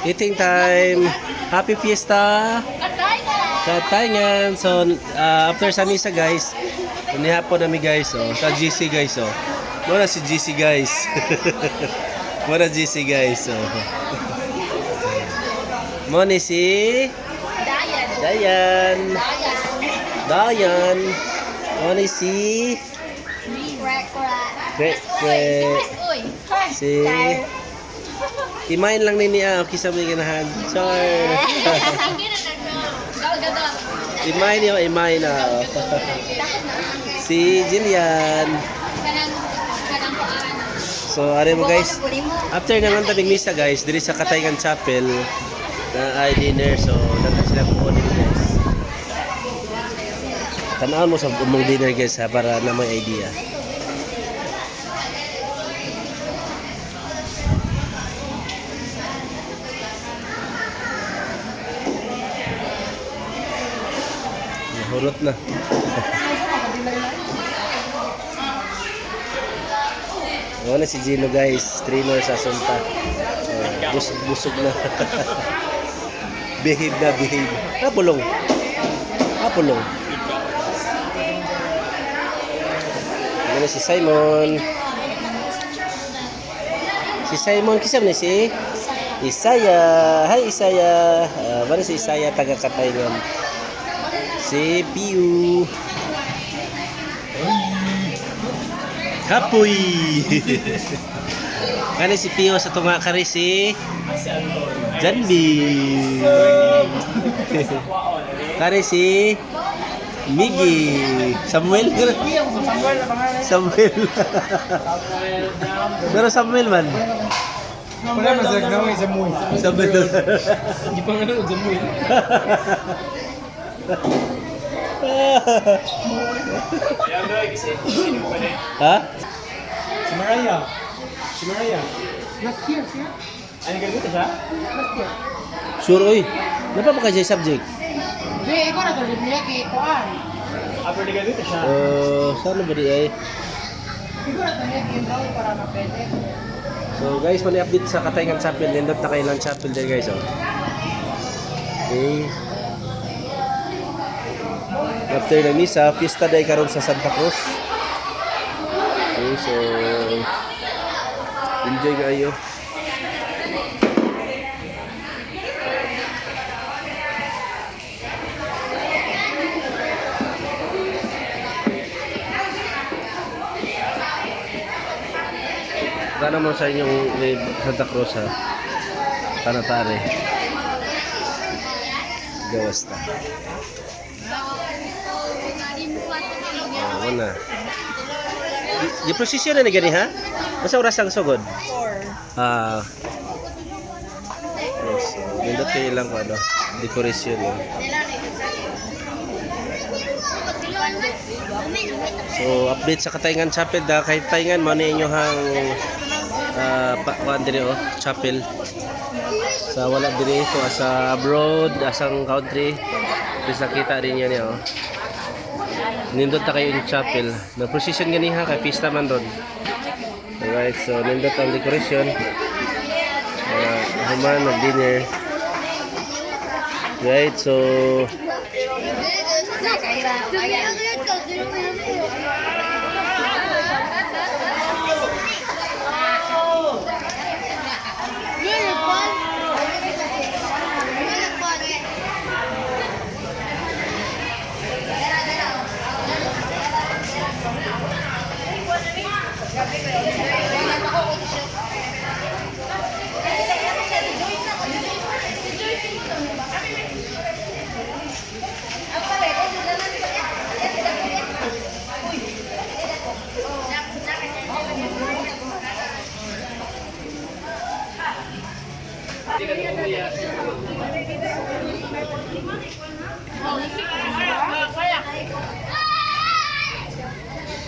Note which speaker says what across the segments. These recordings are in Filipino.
Speaker 1: Eating time. Happy Fiesta. Katayngan. So, after sa misa guys, unihapon namin guys, sa GC guys, Muna si GC guys. Muna GC guys, Muna si Dayan. Muna si si Imain lang nini okay sa mga ganahan. Sorry. Imain na. Si Jillian. So, are mo guys, after naman tabing misa guys, diri sa Katayngan Chapel na ay dinner. So, dapat sila po din guys. Tanawan mo sa umong dinner guys ha, para na may idea. Nahurot na. Wala si Gino guys, trainer sa Sunta. Busog na. behave. Apulong. Wala si Simon. Kisam ni si Isaya. Hi Isaya. Wala si Isaya taga Katayngan. Si Piu. Kapoy. Kani si Pio sa tunga kari si Janbi. Kani si Migi. Samuel. Pero Samuel man.
Speaker 2: Wala masag na may Samuel. Hindi pa nga nung Samuel.
Speaker 1: Ha?
Speaker 2: Si Mariah. Last year. Ano ganito siya? Last year.
Speaker 1: Sure oy. Napa ba kay subject?
Speaker 3: Di, ikaw na to, niya kay Kuan.
Speaker 2: After ganito siya.
Speaker 1: Saan ba di ay?
Speaker 3: Ikaw na to, niya kay Raul para mapwede.
Speaker 1: So guys, mali update sa Katayngan Chapel. Nindot na kailang chapel din guys. Okay. After na misa, fiesta day karon sa Santa Cruz. Okay, so enjoy kayo. Sana mo sa inyong Santa Cruz ha. Tanatare. Gawas ta. Wala. Di prosesyon na gani ha? Masa oras ang sugod? 4. Yes. Nindot kayo lang ko ano. Decoration yun. So, update sa Katayngan Chapel da kahit Tayngan mo na inyohang kuan diri chapel. Sa wala diri ito sa abroad, asang country. Bisa kita rin yan oh. Nindot na kayo yung chapel. Na-procession ganiha kay pista man ron. Alright, so nindot ang decoration. Human, mag-dinner. Right, so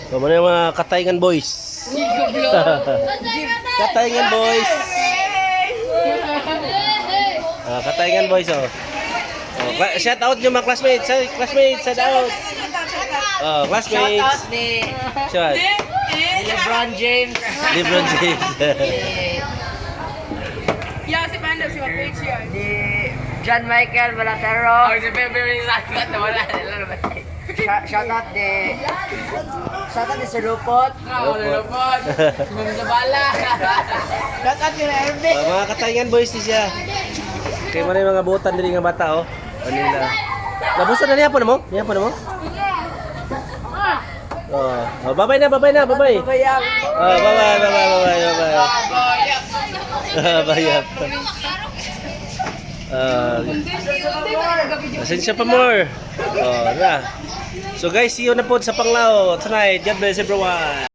Speaker 1: so, ano yung mga Katayngan boys? Katayngan boys! Katayngan boys, oh. Shout out nyo mga classmates! Shout out! Classmates!
Speaker 3: Shout out ni LeBron James.
Speaker 1: LeBron James.
Speaker 3: Yeah, si
Speaker 4: Di John Michael Balatero. Shoutout di Sir Lupot. Shoutout kay Erbe.
Speaker 1: Mga katayangan boys di siya. Kay mo na yung mga butan diri nga bata oh. Kanila. Labusan na niya po mo? Niya po mo? Oh, bye-bye na, bye-bye na, bye-bye.
Speaker 4: Bayang.
Speaker 1: Oh, bye-bye, bye-bye, bye-bye, bye-bye. Bayap. Pasensya pa more. Oh, na. So guys, see you na po sa Panglao tonight. God bless everyone.